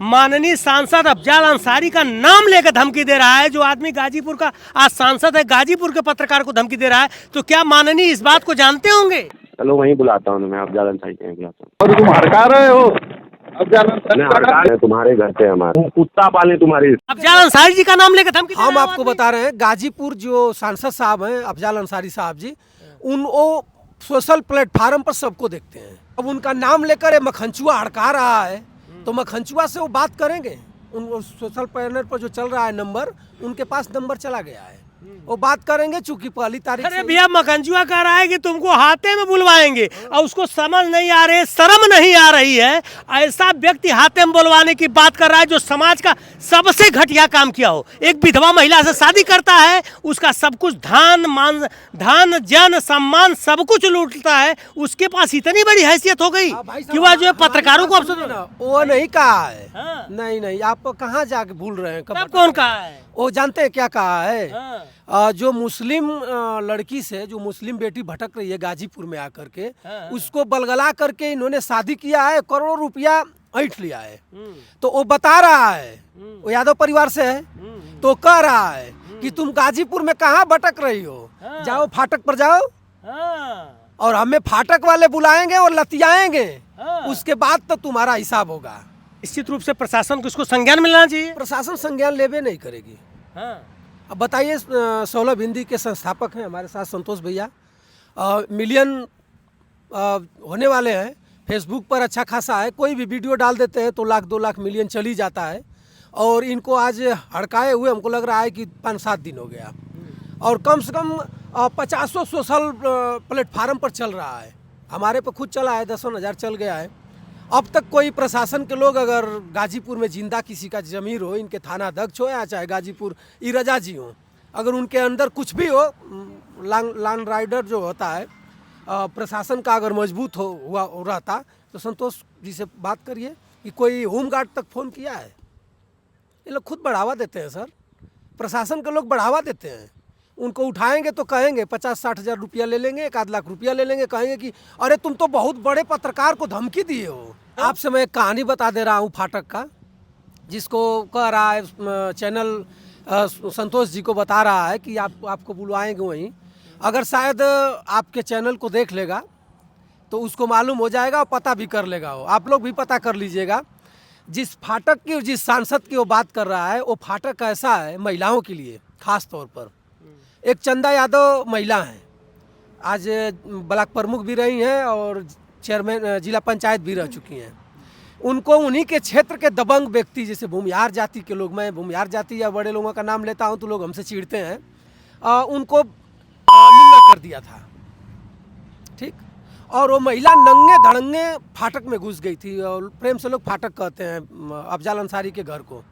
माननीय सांसद अफजाल अंसारी का नाम लेकर धमकी दे रहा है। जो आदमी गाजीपुर का आज सांसद है, गाजीपुर के पत्रकार को धमकी दे रहा है, तो क्या माननीय इस बात को जानते होंगे? चलो वहीं बुलाता हूँ मैं, अफजाल अंसारी के यहाँ बुलाता हूँ। और तुम हड़का रहे हो? अफजाल अंसारी तुम्हारे घर पे हमारे कुत्ता पाले तुम्हारी। अफजाल अंसारी जी का नाम लेकर धमकी दे हम रहा है आपको आदमी? बता रहे हैं, गाजीपुर जो सांसद साहब हैं अफजाल अंसारी साहब जी, वो सोशल प्लेटफार्म पर सबको देखते हैं। अब उनका नाम लेकर ये मखनचुआ हड़का रहा है, तो मखनचुआ से वो बात करेंगे। उन सोशल पैनल पर जो चल रहा है नंबर, उनके पास नंबर चला गया है, वो बात करेंगे। चूंकि पहली तारीख अरे से भैया, मखनचुआ कह रहा है कि तुमको हाथे में बुलवाएंगे और उसको समझ नहीं आ रही, शर्म नहीं आ रही है। ऐसा व्यक्ति हाथे में बुलवाने की बात कर रहा है जो समाज का सबसे घटिया काम किया हो। एक विधवा महिला से शादी करता है, उसका सब कुछ धन जन सम्मान सब कुछ लूटता है। उसके पास इतनी बड़ी हैसियत हो गई कि वह जो है पत्रकारों को अवसर वो नहीं कहा है। हाँ। नहीं, आप कहाँ जाके भूल रहे हैं? तब कौन कहा है? वो जानते हैं क्या कहा है? हाँ। जो मुस्लिम लड़की से, जो मुस्लिम बेटी भटक रही है गाजीपुर में आकर के, हाँ। उसको बलगला करके इन्होंने शादी किया है, करोड़ों रुपया ऐंठ लिया है। तो वो बता रहा है, वो यादव परिवार से है, तो कह रहा है कि तुम गाजीपुर में कहाँ भटक रही हो, हाँ। जाओ फाटक पर जाओ, हाँ। और हमें फाटक वाले बुलाएंगे और लतियाएंगे, हाँ। उसके बाद तो तुम्हारा हिसाब होगा। निश्चित रूप से प्रशासन को इसको संज्ञान में लेना चाहिए। प्रशासन संज्ञान लेवे नहीं करेगी। हाँ। अब बताइए, सौलभ हिंदी के संस्थापक हैं हमारे साथ संतोष भैया, मिलियन होने वाले हैं, फेसबुक पर अच्छा खासा है, कोई भी वीडियो डाल देते हैं तो 1-2 लाख मिलियन चली जाता है। और इनको आज हड़काए हुए हमको लग रहा है कि 5-7 दिन हो गया, और कम से कम 50 सोशल प्लेटफार्म पर चल रहा है। हमारे पे खुद चला है, 10,000 चल गया है। अब तक कोई प्रशासन के लोग अगर गाजीपुर में जिंदा किसी का ज़मीर हो, इनके थाना अध्यक्ष हो या चाहे गाजीपुर इरजा जी हो, अगर उनके अंदर कुछ भी हो, लैंड राइडर जो होता है प्रशासन का अगर मजबूत हो रहता, तो संतोष जी से बात करिए कि कोई होमगार्ड तक फ़ोन किया है। ये लोग खुद बढ़ावा देते हैं सर, प्रशासन के लोग बढ़ावा देते हैं। उनको उठाएंगे तो कहेंगे 50-60 हज़ार रुपया ले लेंगे, 1-आध लाख रुपया ले लेंगे, कहेंगे कि अरे तुम तो बहुत बड़े पत्रकार को धमकी दिए हो। आपसे मैं एक कहानी बता दे रहा हूँ फाटक का, जिसको कह रहा है चैनल संतोष जी को बता रहा है कि आपको बुलवाएंगे वहीं। अगर शायद आपके चैनल को देख लेगा तो उसको मालूम हो जाएगा और पता भी कर लेगा। वो आप लोग भी पता कर लीजिएगा। जिस फाटक की, जिस सांसद की वो बात कर रहा है, वो फाटक ऐसा है महिलाओं के लिए खास तौर पर। एक चंदा यादव महिला हैं, आज ब्लॉक प्रमुख भी रही हैं और चेयरमैन जिला पंचायत भी रह चुकी हैं। उनको उन्हीं के क्षेत्र के दबंग व्यक्ति, जैसे भूमिहार जाति के लोग, मैं भूमिहार जाति या बड़े लोगों का नाम लेता हूं तो लोग हमसे चिढ़ते हैं, उनको निंदा कर दिया था, ठीक। और वो महिला नंगे धड़ंगे फाटक में घुस गई थी, और प्रेम से लोग फाटक कहते हैं अफजाल अंसारी के घर को।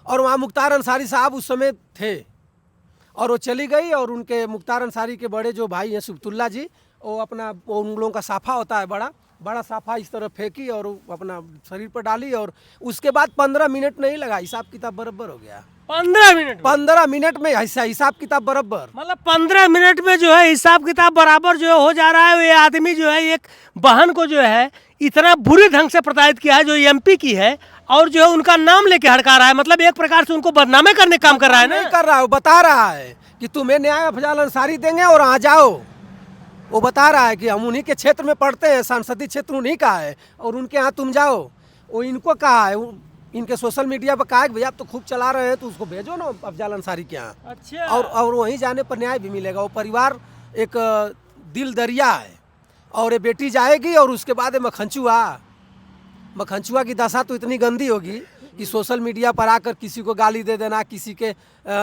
और वहाँ मुख्तार अंसारी साहब उस समय थे, और वो चली गई। और उनके मुख्तार अंसारी के बड़े जो भाई हैं सुबतुल्ला जी, वो उन लोगों का साफा होता है, बड़ा साफा इस तरह फेंकी और अपना शरीर पर डाली, और उसके बाद 15 मिनट नहीं लगा, हिसाब किताब बराबर हो गया। 15 मिनट में हिसाब किताब बराबर, मतलब 15 मिनट में जो है हिसाब किताब बराबर जो हो जा रहा है। ये आदमी जो है एक बहन को जो है इतना बुरी ढंग से प्रताड़ित किया है, जो एमपी की है, और जो है उनका नाम लेके हड़का रहा है। मतलब एक प्रकार से उनको बदनामे करने का काम कर रहा है ना। नहीं कर रहा है, वो बता रहा है कि तुम्हें न्याय अफजाल अंसारी देंगे और आ जाओ। वो बता रहा है कि हम उन्हीं के क्षेत्र में पढ़ते हैं, सांसदीय क्षेत्र उन्हीं का है, और उनके यहाँ तुम जाओ। वो इनको कहा है, इनके सोशल मीडिया पर कहा है कि भैया आप तो खूब चला रहे हैं, तो उसको भेजो ना अफजाल अंसारी के यहाँ। अच्छा। और वहीं जाने पर न्याय भी मिलेगा। वो परिवार एक दिल दरिया है, और ये बेटी जाएगी, और उसके बाद मखनचुआ की दशा तो इतनी गंदी होगी कि सोशल मीडिया पर आकर किसी को गाली दे देना, किसी के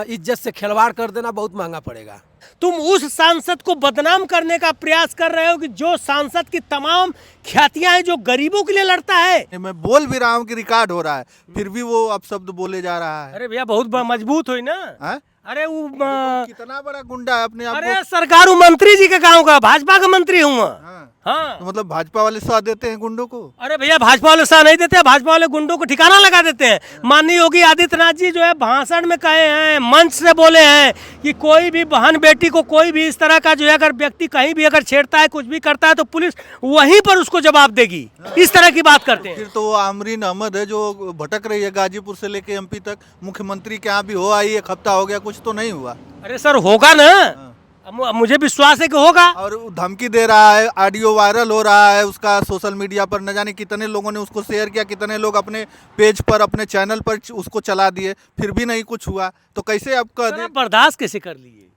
इज्जत से खिलवाड़ कर देना बहुत महंगा पड़ेगा। तुम उस सांसद को बदनाम करने का प्रयास कर रहे हो कि जो सांसद की तमाम ख्यातियां हैं, जो गरीबों के लिए लड़ता है। मैं बोल भी रहा हूँ कि रिकॉर्ड हो रहा है, फिर भी वो अपशब्द बोले जा रहा है। अरे भैया, बहुत मजबूत हुई ना। अरे वो कितना बड़ा गुंडा है अपने आप अरे सरकारू मंत्री जी के गांव का, भाजपा का मंत्री हूँ मैं। हाँ। हाँ तो मतलब भाजपा वाले साथ देते हैं गुंडों को? अरे भैया भाजपा वाले साथ नहीं देते, भाजपा वाले गुंडों को ठिकाना लगा देते हैं। माननीय योगी आदित्यनाथ जी जो है भाषण में कहे हैं, मंच से बोले हैं कि कोई भी बहन बेटी को कोई भी इस तरह का जो है अगर व्यक्ति कहीं भी अगर छेड़ता है, कुछ भी करता है तो पुलिस वहीं पर उसको जवाब देगी। इस तरह की बात करते हैं। फिर तो वो आमरीन अहमद है जो भटक रही है गाजीपुर से लेके एमपी तक, मुख्यमंत्री के यहाँ भी हो आई, 1 हफ्ता हो गया, कुछ तो नहीं हुआ। अरे सर होगा ना, मुझे विश्वास है कि होगा। और धमकी दे रहा है, ऑडियो वायरल हो रहा है उसका सोशल मीडिया पर, न जाने कितने लोगों ने उसको शेयर किया, कितने लोग अपने पेज पर अपने चैनल पर उसको चला दिए, फिर भी नहीं कुछ हुआ। तो कैसे आप कह दें? बर्दाश्त कैसे कर लिए?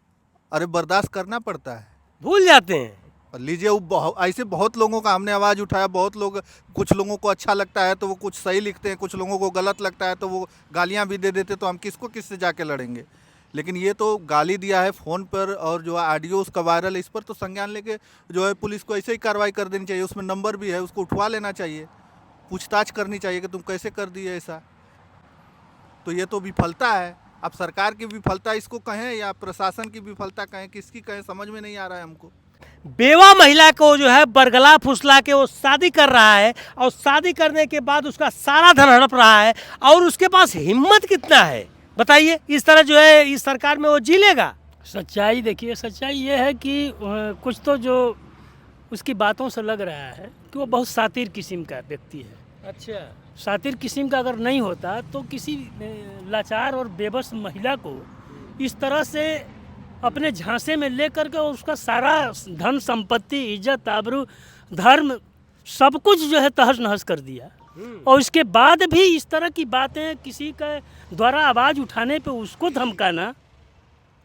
अरे बर्दाश्त करना पड़ता है, भूल जाते हैं। लीजिए वो ऐसे बहुत लोगों का हमने आवाज़ उठाया, बहुत लोग, कुछ लोगों को अच्छा लगता है तो वो कुछ सही लिखते हैं, कुछ लोगों को गलत लगता है तो वो गालियाँ भी दे देते, तो हम किससे जाके लड़ेंगे। लेकिन ये तो गाली दिया है फ़ोन पर और जो ऑडियो उसका वायरल है, इस पर तो संज्ञान लेके जो है पुलिस को ऐसे ही कार्रवाई कर देनी चाहिए। उसमें नंबर भी है, उसको उठवा लेना चाहिए, पूछताछ करनी चाहिए कि तुम कैसे कर दिए ऐसा। तो ये तो विफलता है। अब सरकार की विफलता इसको कहें या प्रशासन की विफलता कहें, किसकी कहें, समझ में नहीं आ रहा है हमको। बेवा महिला को जो है बरगला फुसला के वो शादी कर रहा है और शादी करने के बाद उसका सारा धन हड़प रहा है, और उसके पास हिम्मत कितना है बताइए? इस तरह जो है इस सरकार में वो जी लेगा? सच्चाई देखिए, सच्चाई ये है कि कुछ तो जो उसकी बातों से लग रहा है कि वो बहुत शातिर किस्म का व्यक्ति है। अच्छा, शातिर किस्म का अगर नहीं होता तो किसी लाचार और बेबस महिला को इस तरह से अपने झांसे में ले करके उसका सारा धन संपत्ति, इज्जत, आबरू, धर्म, सब कुछ जो है तहस नहस कर दिया, और इसके बाद भी इस तरह की बातें किसी के द्वारा आवाज़ उठाने पे उसको धमकाना,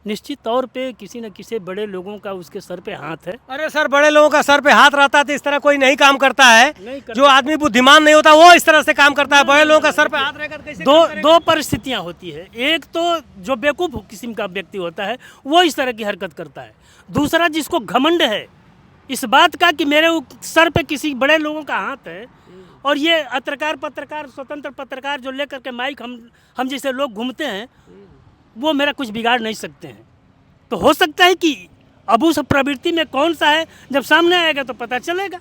निश्चित तौर पे किसी न किसी बड़े लोगों का उसके सर पे हाथ है। अरे सर बड़े लोगों का सर पे हाथ रहता है तो इस तरह कोई नहीं काम करता है। नहीं करता। जो आदमी बुद्धिमान नहीं होता वो इस तरह से काम करता है। बड़े लोगों का सर पे हाथ रहकर कैसे काम करेगा? दो परिस्थितियां होती है। एक तो जो बेवकूफ़ किस्म का व्यक्ति होता है वो इस तरह की हरकत करता है। दूसरा जिसको घमंड है इस बात का कि मेरे सर पे किसी बड़े लोगों का हाथ है, और ये पत्रकार स्वतंत्र पत्रकार जो लेकर के माइक हम जैसे लोग घूमते हैं, वो मेरा कुछ बिगाड़ नहीं सकते हैं। तो हो सकता है कि अब उस प्रवृत्ति में कौन सा है, जब सामने आएगा तो पता चलेगा।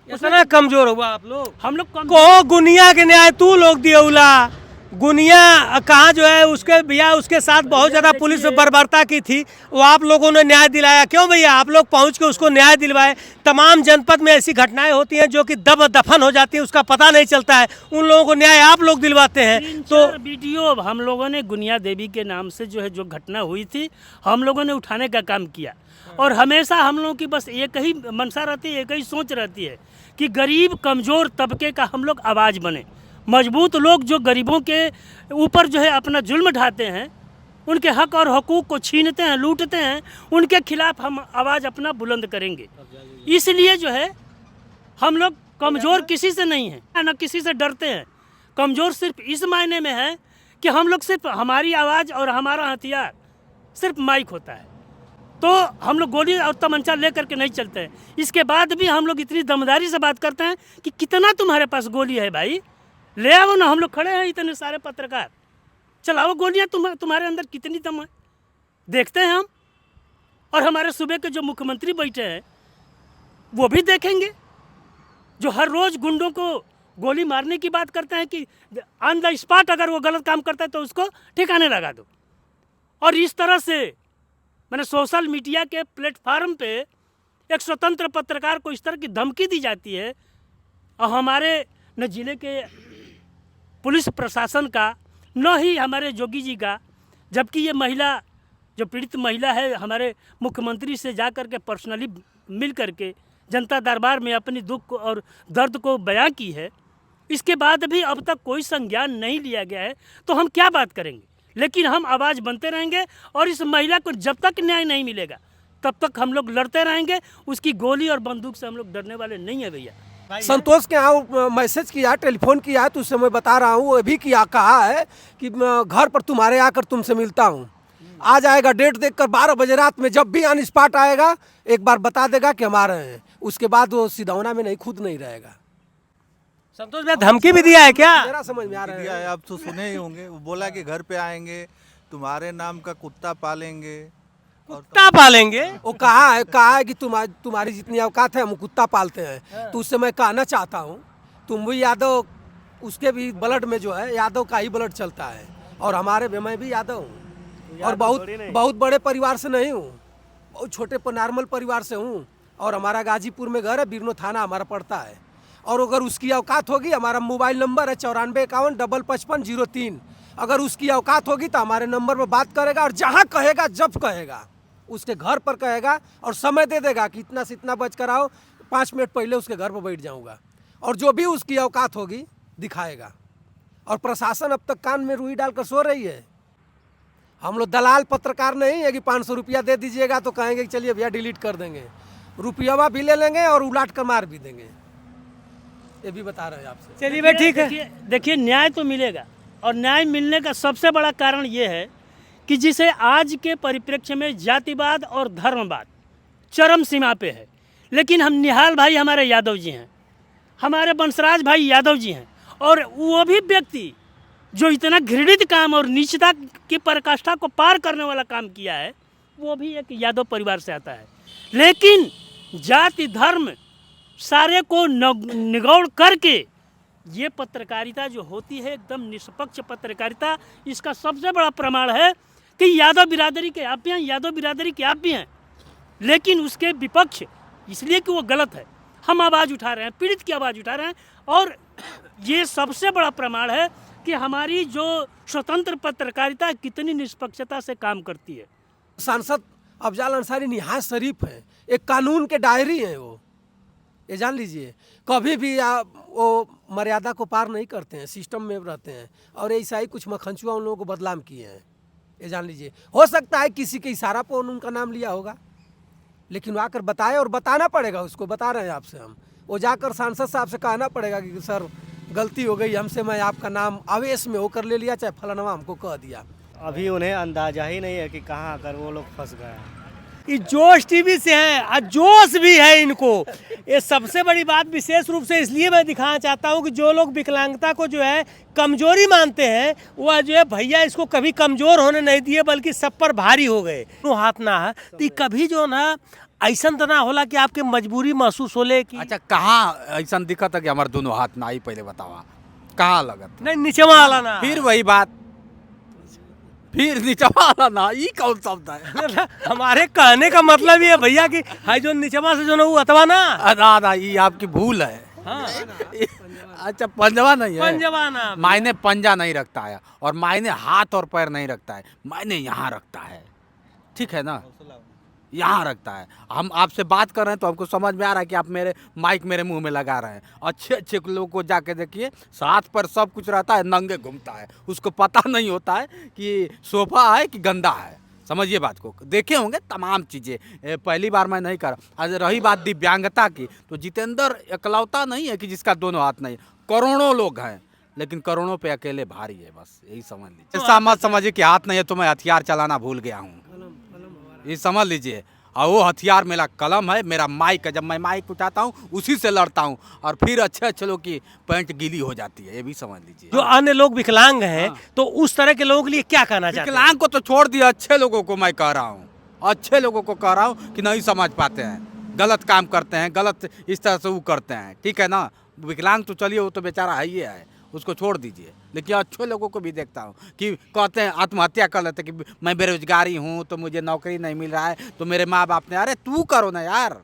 इतना कमजोर हुआ आप लोग? हम लोग को गुनिया के न्याय तू लोग दियौला। गुनिया कहाँ जो है उसके भैया उसके साथ बहुत ज़्यादा पुलिस बर्बरता की थी, वो आप लोगों ने न्याय दिलाया। क्यों भैया? आप लोग पहुँच के उसको न्याय दिलवाए। तमाम जनपद में ऐसी घटनाएं होती हैं जो कि दब दफन हो जाती है, उसका पता नहीं चलता है, उन लोगों को न्याय आप लोग दिलवाते हैं। तो वीडियो हम लोगों ने गुनिया देवी के नाम से जो है जो घटना हुई थी हम लोगों ने उठाने का काम किया, और हमेशा हम लोगों की बस एक ही मनसा रहती है, एक ही सोच रहती है कि गरीब कमज़ोर तबके का हम लोग आवाज़ बने। मजबूत लोग जो गरीबों के ऊपर जो है अपना जुल्म ढाते हैं, उनके हक और हकूक़ को छीनते हैं, लूटते हैं, उनके खिलाफ हम आवाज़ अपना बुलंद करेंगे। इसलिए जो है हम लोग कमज़ोर किसी से नहीं हैं, न किसी से डरते हैं। कमज़ोर सिर्फ इस मायने में है कि हम लोग सिर्फ हमारी आवाज़ और हमारा हथियार सिर्फ माइक होता है, तो हम लोग गोली और तमंचा ले करके नहीं चलते हैं। इसके बाद भी हम लोग इतनी दमदारी से बात करते हैं कि कितना तुम्हारे पास गोली है भाई, ले आओ ना, हम लोग खड़े हैं इतने सारे पत्रकार, चलाओ गोलियां, तुम्हारे अंदर कितनी दम है देखते हैं हम। और हमारे सूबे के जो मुख्यमंत्री बैठे हैं वो भी देखेंगे, जो हर रोज़ गुंडों को गोली मारने की बात करते हैं कि ऑन द स्पॉट अगर वो गलत काम करता है तो उसको ठिकाने लगा दो। और इस तरह से मैंने सोशल मीडिया के प्लेटफार्म पे एक स्वतंत्र पत्रकार को इस तरह की धमकी दी जाती है, और हमारे न जिले के पुलिस प्रशासन का, न ही हमारे जोगी जी का, जबकि ये महिला जो पीड़ित महिला है हमारे मुख्यमंत्री से जा कर के पर्सनली मिल कर के जनता दरबार में अपनी दुख और दर्द को बयां की है। इसके बाद भी अब तक कोई संज्ञान नहीं लिया गया है, तो हम क्या बात करेंगे? लेकिन हम आवाज़ बनते रहेंगे, और इस महिला को जब तक न्याय नहीं मिलेगा तब तक हम लोग लड़ते रहेंगे। उसकी गोली और बंदूक से हम लोग डरने वाले नहीं है भैया। संतोष के यहाँ मैसेज किया, टेलीफोन किया, तो उससे मैं बता रहा हूँ, वो भी किया, कहा है कि घर पर तुम्हारे आकर तुमसे मिलता हूँ। आ जाएगा डेट देखकर 12 बजे रात में, जब भी ऑन स्पॉट आएगा एक बार बता देगा कि हम आ रहे हैं। उसके बाद वो सिधौना में नहीं, खुद नहीं रहेगा। संतोष भाई धमकी भी दिया है क्या? मेरा समझ में आ रहा दिया है। है, आप तो सुने ही होंगे। वो बोला कि घर पे आएंगे, तुम्हारे नाम का कुत्ता पालेंगे। कुत्ता पालेंगे? वो कहा है कि तुम्हारी जितनी औकात है हम कुत्ता पालते हैं। तो उससे मैं कहना चाहता हूँ, तुम भी यादव, उसके भी ब्लड में जो है यादव का ही ब्लड चलता है, और हमारे में मैं भी यादव हूँ, और बहुत बड़े परिवार से नहीं हूँ, बहुत छोटे नॉर्मल परिवार से हूँ। और हमारा गाजीपुर में घर है, बिरनो थाना हमारा पड़ता है। और अगर उसकी औकात होगी, हमारा मोबाइल नंबर है 9451555503। अगर उसकी औकात होगी तो हमारे नंबर पर बात करेगा, और जहाँ कहेगा जब कहेगा उसके घर पर कहेगा, और समय दे देगा कि इतना से इतना बज कर आओ, 5 मिनट पहले उसके घर पर बैठ जाऊँगा, और जो भी उसकी औकात होगी दिखाएगा। और प्रशासन अब तक कान में रुई डालकर सो रही है। हम लोग दलाल पत्रकार नहीं है कि 500 रुपया दे दीजिएगा तो कहेंगे कि चलिए भैया डिलीट कर देंगे। रुपया भी ले लेंगे और उलाट कर मार भी देंगे, ये भी बता रहे हैं आपसे। चलिए भाई ठीक है। देखिए न्याय तो मिलेगा, और न्याय मिलने का सबसे बड़ा कारण ये है कि जिसे आज के परिप्रेक्ष्य में जातिवाद और धर्मवाद चरम सीमा पे है, लेकिन हम निहाल भाई हमारे यादव जी हैं, हमारे बंसराज भाई यादव जी हैं, और वो भी व्यक्ति जो इतना घृणित काम और नीचता की पराकाष्ठा को पार करने वाला काम किया है, वो भी एक यादव परिवार से आता है। लेकिन जाति धर्म सारे को निगौड़ करके ये पत्रकारिता जो होती है एकदम निष्पक्ष पत्रकारिता, इसका सबसे बड़ा प्रमाण है कि यादव बिरादरी के आप भी हैं, यादव बिरादरी के आप भी हैं, लेकिन उसके विपक्ष इसलिए कि वो गलत है, हम आवाज़ उठा रहे हैं, पीड़ित की आवाज़ उठा रहे हैं। और ये सबसे बड़ा प्रमाण है कि हमारी जो स्वतंत्र पत्रकारिता कितनी निष्पक्षता से काम करती है। सांसद अफजाल अंसारी निहायत शरीफ है, एक कानून के डायरी हैं वो, ये जान लीजिए। कभी भी वो मर्यादा को पार नहीं करते हैं, सिस्टम में रहते हैं, और ऐसा ही कुछ मखनचुआ उन लोगों को बदनाम किए हैं, ये जान लीजिए। हो सकता है किसी के इशारा पर उनका नाम लिया होगा, लेकिन वो आकर बताए, और बताना पड़ेगा उसको, बता रहे हैं आपसे हम। वो जाकर सांसद साहब से कहना पड़ेगा कि सर गलती हो गई हमसे, मैं आपका नाम आवेश में होकर ले लिया, चाहे फलाना हमको कह दिया। अभी उन्हें अंदाजा ही नहीं है कि कहाँ आकर वो लोग फंस गए हैं। ये जोश टीवी से है, और जोश भी है इनको। ये सबसे बड़ी बात विशेष रूप से इसलिए मैं दिखाना चाहता हूँ कि जो लोग विकलांगता को जो है कमजोरी मानते हैं, वह जो है भैया इसको कभी कमजोर होने नहीं दिए, बल्कि सब पर भारी हो गए। हाथ ना है तो कभी जो ना ऐसा तो ना होला कि आपके मजबूरी महसूस होले कि अच्छा कहाँ ऐसा दिक्कत है कि हमारे दोनों हाथ ना आई, पहले बतावा कहाँ लगत? नहीं नीचे वाला ना, फिर वही बात, फिर नीचवा वाला ना, ये कौन शब्द है? हमारे कहने का मतलब ये है भैया कि हाई जो नीचवा से जो ना वो अथवा ना, ना ये आपकी भूल है। हाँ। अच्छा पंजवा नहीं है, पंजवा ना, मायने पंजा नहीं रखता है, और मायने हाथ और पैर नहीं रखता है, मायने यहाँ रखता है, ठीक है ना, यहाँ रखता है। हम आपसे बात कर रहे हैं तो हमको समझ में आ रहा है कि आप मेरे माइक मेरे मुंह में लगा रहे हैं। अच्छे अच्छे लोगों को जाके देखिए, साथ पर सब कुछ रहता है, नंगे घूमता है, उसको पता नहीं होता है कि सोफा है कि गंदा है। समझिए बात को, देखे होंगे तमाम चीज़ें, पहली बार मैं नहीं कर। आज रही बात दिव्यांगता की, तो जितेंद्र एकलौता नहीं है कि जिसका दोनों हाथ नहीं, करोड़ों लोग हैं, लेकिन करोड़ों पे अकेले भारी है, बस यही समझ लीजिए। ऐसा मत समझिए कि हाथ नहीं है तो मैं हथियार चलाना भूल गया हूँ, ये समझ लीजिए। और वो हथियार मेरा कलम है, मेरा माइक है, जब मैं माइक उठाता हूँ उसी से लड़ता हूँ, और फिर अच्छे अच्छे लोग की पैंट गीली हो जाती है, ये भी समझ लीजिए। जो अन्य लोग विकलांग हैं तो उस तरह के लोगों के लिए क्या कहना चाहते हैं? विकलांग को तो छोड़ दिया, अच्छे लोगों को मैं कह रहा हूँ, अच्छे लोगों को कह रहा हूँ कि नहीं समझ पाते हैं, गलत काम करते हैं, गलत इस तरह से वो करते हैं, ठीक है ना। विकलांग तो चलिए वो तो बेचारा है ही है, उसको छोड़ दीजिए। लेकिन अच्छे लोगों को भी देखता हूँ कि कहते हैं आत्महत्या कर लेते कि मैं बेरोजगारी हूँ तो मुझे नौकरी नहीं मिल रहा है, तो मेरे माँ बाप ने, अरे तू करो ना यार,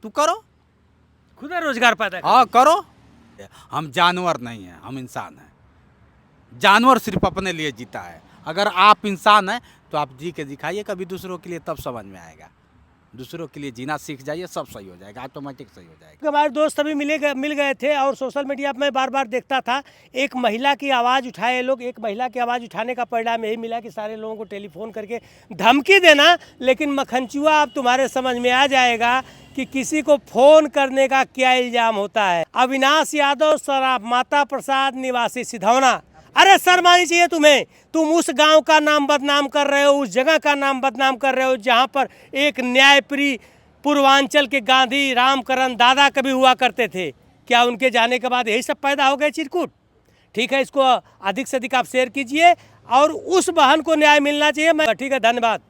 तू करो, खुद रोजगार पैदा करो। हाँ करो। हम जानवर नहीं हैं, हम इंसान हैं। जानवर सिर्फ अपने लिए जीता है, अगर आप इंसान हैं तो आप जी के दिखाइए कभी दूसरों के लिए, तब समझ में आएगा। दूसरों के लिए जीना सीख जाइए, सब सही हो जाएगा, ऑटोमेटिक सही हो जाएगा। हमारे दोस्त अभी मिल गए थे, और सोशल मीडिया पर मैं बार बार देखता था, एक महिला की आवाज़ उठाए लोग, एक महिला की आवाज़ उठाने का परिणाम यही मिला कि सारे लोगों को टेलीफोन करके धमकी देना। लेकिन मखनचुआ अब तुम्हारे समझ में आ जाएगा कि किसी को फ़ोन करने का क्या इल्ज़ाम होता है। अविनाश यादव, सराफ माता प्रसाद निवासी सिधौना। अरे शर्म आनी चाहिए तुम्हें, तुम उस गांव का नाम बदनाम कर रहे हो, उस जगह का नाम बदनाम कर रहे हो जहां पर एक न्यायप्रिय पूर्वांचल के गांधी रामकरण दादा कभी हुआ करते थे। क्या उनके जाने के बाद यही सब पैदा हो गए चिरकुट? ठीक है, इसको अधिक से अधिक आप शेयर कीजिए, और उस बहन को न्याय मिलना चाहिए। मैं ठीक है, धन्यवाद।